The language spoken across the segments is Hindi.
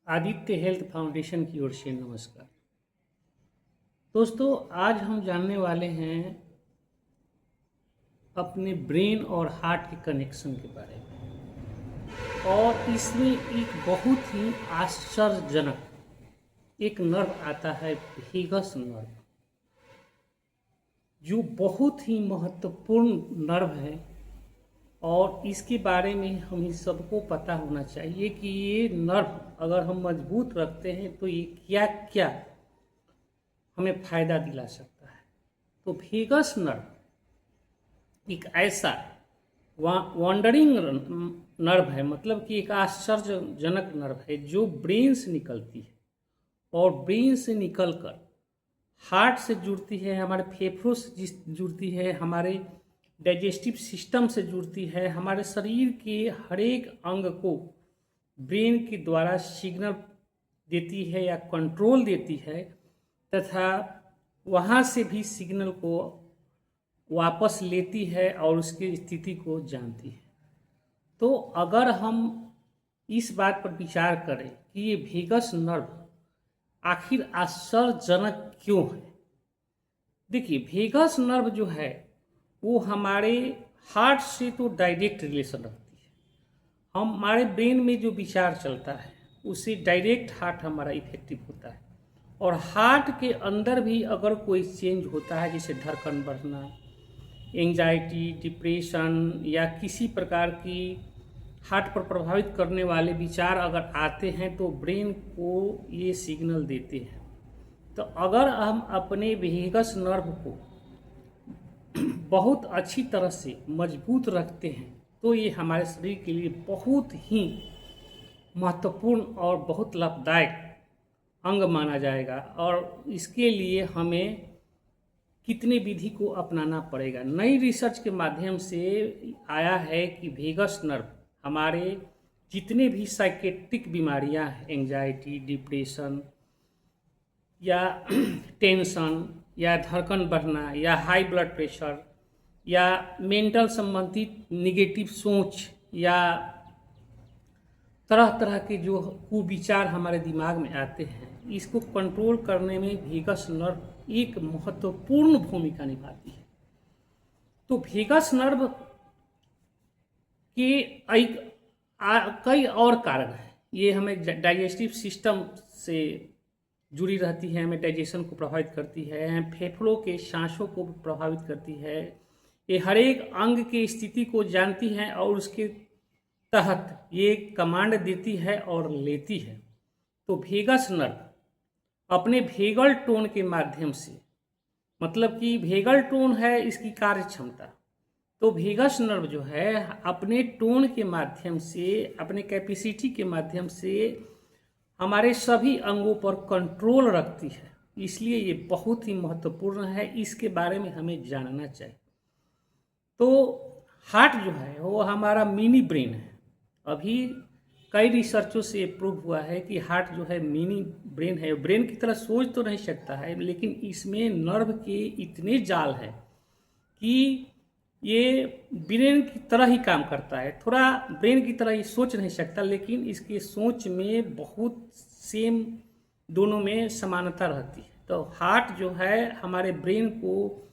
आदित्य हेल्थ फाउंडेशन की ओर से नमस्कार। दोस्तों, आज हम जानने वाले हैं अपने ब्रेन और हार्ट के कनेक्शन के बारे में। और इसमें एक बहुत ही आश्चर्यजनक एक नर्व आता है, वेगस नर्व, जो बहुत ही महत्वपूर्ण नर्व है। और इसके बारे में हम सबको पता होना चाहिए कि ये नर्व अगर हम मजबूत रखते हैं तो ये क्या क्या हमें फायदा दिला सकता है। तो वेगस नर्व एक ऐसा वॉन्डरिंग नर्व है, मतलब कि एक आश्चर्यजनक नर्व है जो ब्रेन से निकलती है और ब्रेन से निकलकर हार्ट से जुड़ती है, हमारे फेफड़ों से जुड़ती है, हमारे डाइजेस्टिव सिस्टम से जुड़ती है, हमारे शरीर के हर एक अंग को ब्रेन के द्वारा सिग्नल देती है या कंट्रोल देती है, तथा वहाँ से भी सिग्नल को वापस लेती है और उसकी स्थिति को जानती है। तो अगर हम इस बात पर विचार करें कि ये वेगस नर्व आखिर आश्चर्यजनक क्यों है। देखिए, वेगस नर्व जो है वो हमारे हार्ट से तो डायरेक्ट रिलेशन रखती है। हमारे ब्रेन में जो विचार चलता है उससे डायरेक्ट हार्ट हमारा इफेक्टिव होता है। और हार्ट के अंदर भी अगर कोई चेंज होता है, जैसे धड़कन बढ़ना, एंजाइटी, डिप्रेशन या किसी प्रकार की हार्ट पर प्रभावित करने वाले विचार अगर आते हैं तो ब्रेन को ये सिग्नल देते हैं। तो अगर हम अपने वेगस नर्व को बहुत अच्छी तरह से मजबूत रखते हैं तो ये हमारे शरीर के लिए बहुत ही महत्वपूर्ण और बहुत लाभदायक अंग माना जाएगा। और इसके लिए हमें कितने विधि को अपनाना पड़ेगा। नई रिसर्च के माध्यम से आया है कि वेगस नर्व हमारे जितने भी साइकेट्रिक बीमारियां हैं, एंजाइटी, डिप्रेशन या टेंशन या धड़कन बढ़ना या हाई ब्लड प्रेशर या मेंटल संबंधित निगेटिव सोच या तरह तरह के जो कुविचार हमारे दिमाग में आते हैं, इसको कंट्रोल करने में वेगस नर्व एक महत्वपूर्ण भूमिका निभाती है। तो वेगस नर्व के कई और कारण हैं। ये हमें डाइजेस्टिव सिस्टम से जुड़ी रहती है, हमें डाइजेशन को प्रभावित करती है, फेफड़ों के सांसों को प्रभावित करती है। ये हर एक अंग की स्थिति को जानती है और उसके तहत ये कमांड देती है और लेती है। तो वेगस नर्व अपने वेगल टोन के माध्यम से, मतलब कि वेगल टोन है इसकी कार्य क्षमता, तो वेगस नर्व जो है अपने टोन के माध्यम से, अपने कैपेसिटी के माध्यम से हमारे सभी अंगों पर कंट्रोल रखती है। इसलिए ये बहुत ही महत्वपूर्ण है, इसके बारे में हमें जानना चाहिए। तो हार्ट जो है वो हमारा मिनी ब्रेन है। अभी कई रिसर्चों से प्रूव हुआ है कि हार्ट जो है मिनी ब्रेन है। ब्रेन की तरह सोच तो नहीं सकता है, लेकिन इसमें नर्व के इतने जाल है कि ये ब्रेन की तरह ही काम करता है। थोड़ा ब्रेन की तरह ही सोच नहीं सकता, लेकिन इसकी सोच में बहुत सेम, दोनों में समानता रहती है। तो हार्ट जो है हमारे ब्रेन को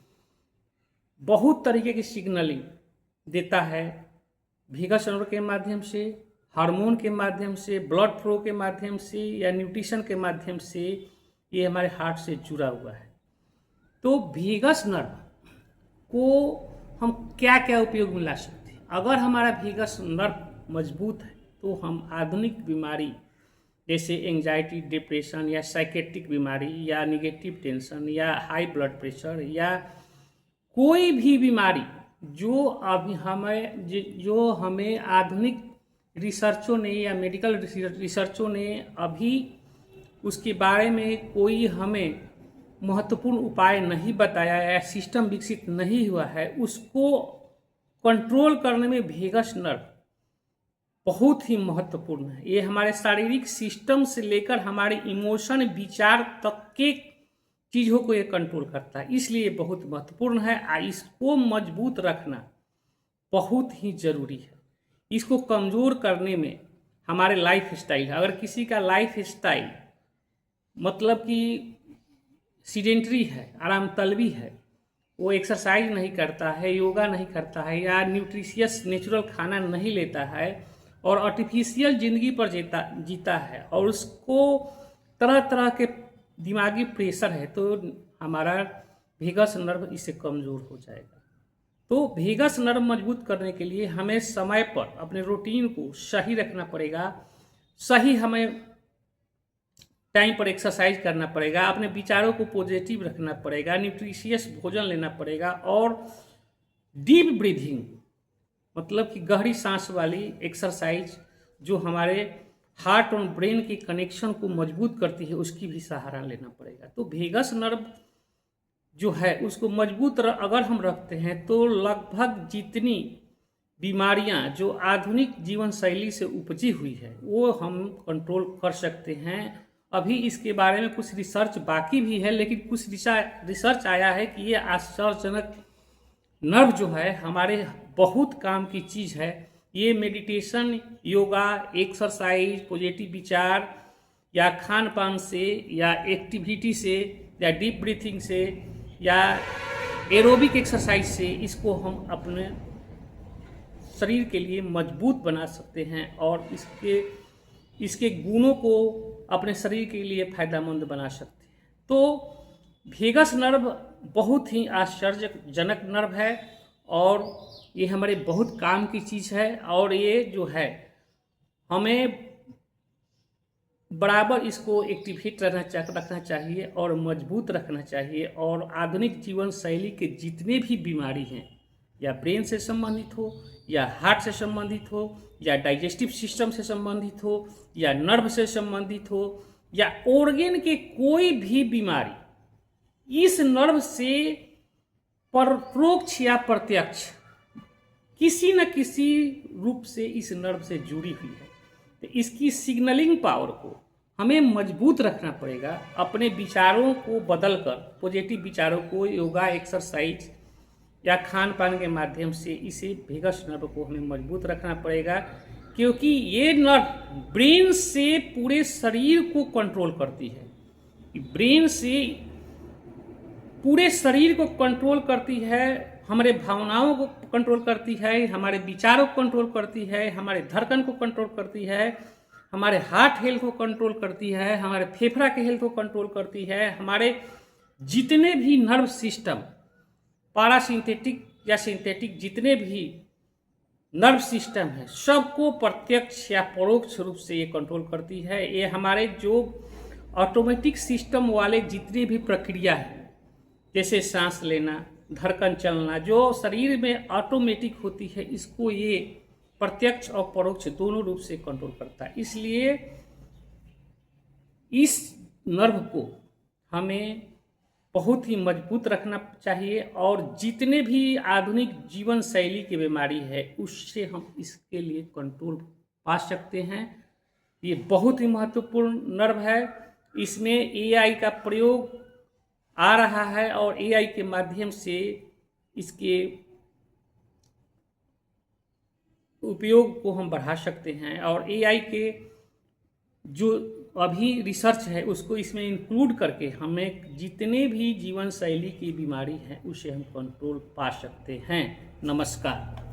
बहुत तरीके की सिग्नलिंग देता है, वेगस नर्व के माध्यम से, हार्मोन के माध्यम से, ब्लड फ्लो के माध्यम से या न्यूट्रिशन के माध्यम से। ये हमारे हार्ट से जुड़ा हुआ है। तो वेगस नर्व को हम क्या क्या उपयोग में ला सकते हैं। अगर हमारा वेगस नर्व मजबूत है तो हम आधुनिक बीमारी जैसे एंजाइटी, डिप्रेशन या साइकेट्रिक बीमारी या निगेटिव टेंशन या हाई ब्लड प्रेशर या कोई भी बीमारी जो हमें आधुनिक रिसर्चों ने या मेडिकल रिसर्चों ने अभी उसके बारे में कोई हमें महत्वपूर्ण उपाय नहीं बताया या सिस्टम विकसित नहीं हुआ है, उसको कंट्रोल करने में वेगस नर्व बहुत ही महत्वपूर्ण है। ये हमारे शारीरिक सिस्टम से लेकर हमारे इमोशन, विचार तक के चीज़ों को ये कंट्रोल करता है, इसलिए बहुत महत्वपूर्ण है। इसको मजबूत रखना बहुत ही जरूरी है। इसको कमज़ोर करने में हमारे लाइफ स्टाइल है। अगर किसी का लाइफ स्टाइल मतलब कि सीडेंटरी है, आराम तलबी है, वो एक्सरसाइज नहीं करता है, योगा नहीं करता है, या न्यूट्रिशियस नेचुरल खाना नहीं लेता है और आर्टिफिशियल ज़िंदगी पर जीता है, और उसको तरह तरह के दिमागी प्रेशर है, तो हमारा वेगस नर्व इससे कमज़ोर हो जाएगा। तो वेगस नर्व मजबूत करने के लिए हमें समय पर अपने रूटीन को सही रखना पड़ेगा, सही हमें टाइम पर एक्सरसाइज करना पड़ेगा, अपने विचारों को पॉजिटिव रखना पड़ेगा, न्यूट्रिशियस भोजन लेना पड़ेगा, और डीप ब्रीथिंग मतलब कि गहरी सांस वाली एक्सरसाइज जो हमारे हार्ट और ब्रेन के कनेक्शन को मजबूत करती है, उसकी भी सहारा लेना पड़ेगा। तो वेगस नर्व जो है उसको मजबूत अगर हम रखते हैं तो लगभग जितनी बीमारियां जो आधुनिक जीवन शैली से उपजी हुई है वो हम कंट्रोल कर सकते हैं। अभी इसके बारे में कुछ रिसर्च बाकी भी है, लेकिन कुछ रिसर्च आया है कि ये आश्चर्यजनक नर्व जो है हमारे बहुत काम की चीज़ है। ये मेडिटेशन, योगा, एक्सरसाइज, पॉजिटिव विचार या खान पान से या एक्टिविटी से या डीप ब्रीथिंग से या एरोबिक एक्सरसाइज से इसको हम अपने शरीर के लिए मजबूत बना सकते हैं और इसके गुणों को अपने शरीर के लिए फायदेमंद बना सकते हैं। तो वेगस नर्व बहुत ही आश्चर्यजनक नर्व है और ये हमारे बहुत काम की चीज़ है, और ये जो है हमें बराबर इसको एक्टिवेट रखना चाहिए और मजबूत रखना चाहिए। और आधुनिक जीवन शैली के जितने भी बीमारी हैं, या ब्रेन से संबंधित हो, या हार्ट से संबंधित हो, या डाइजेस्टिव सिस्टम से संबंधित हो, या नर्व से संबंधित हो, या ऑर्गेन के कोई भी बीमारी इस नर्व से परोक्ष या प्रत्यक्ष किसी न किसी रूप से इस नर्व से जुड़ी हुई है। तो इसकी सिग्नलिंग पावर को हमें मजबूत रखना पड़ेगा। अपने विचारों को बदलकर पॉजिटिव विचारों को योगा, एक्सरसाइज या खान पान के माध्यम से इसे वेगस नर्व को हमें मजबूत रखना पड़ेगा, क्योंकि ये नर्व ब्रेन से पूरे शरीर को कंट्रोल करती है। ब्रेन से पूरे शरीर को कंट्रोल करती है, हमारे भावनाओं को कंट्रोल करती है, हमारे विचारों को कंट्रोल करती है, हमारे धड़कन को कंट्रोल करती है, हमारे हार्ट हेल्थ को कंट्रोल करती है, हमारे फेफड़ा के हेल्थ को कंट्रोल करती है। हमारे जितने भी नर्व सिस्टम, पारासिंथेटिक या सिंथेटिक जितने भी नर्व सिस्टम है, सबको प्रत्यक्ष या परोक्ष रूप से ये कंट्रोल करती है। ये हमारे जो ऑटोमेटिक सिस्टम वाले जितने भी प्रक्रिया है, जैसे सांस लेना, धड़कन चलना, जो शरीर में ऑटोमेटिक होती है, इसको ये प्रत्यक्ष और परोक्ष दोनों रूप से कंट्रोल करता है। इसलिए इस नर्व को हमें बहुत ही मजबूत रखना चाहिए, और जितने भी आधुनिक जीवन शैली की बीमारी है उससे हम इसके लिए कंट्रोल पा सकते हैं। ये बहुत ही महत्वपूर्ण नर्व है। इसमें एआई का प्रयोग आ रहा है और एआई के माध्यम से इसके उपयोग को हम बढ़ा सकते हैं, और एआई के जो अभी रिसर्च है उसको इसमें इंक्लूड करके हमें जितने भी जीवन शैली की बीमारी है उसे हम कंट्रोल पा सकते हैं। नमस्कार।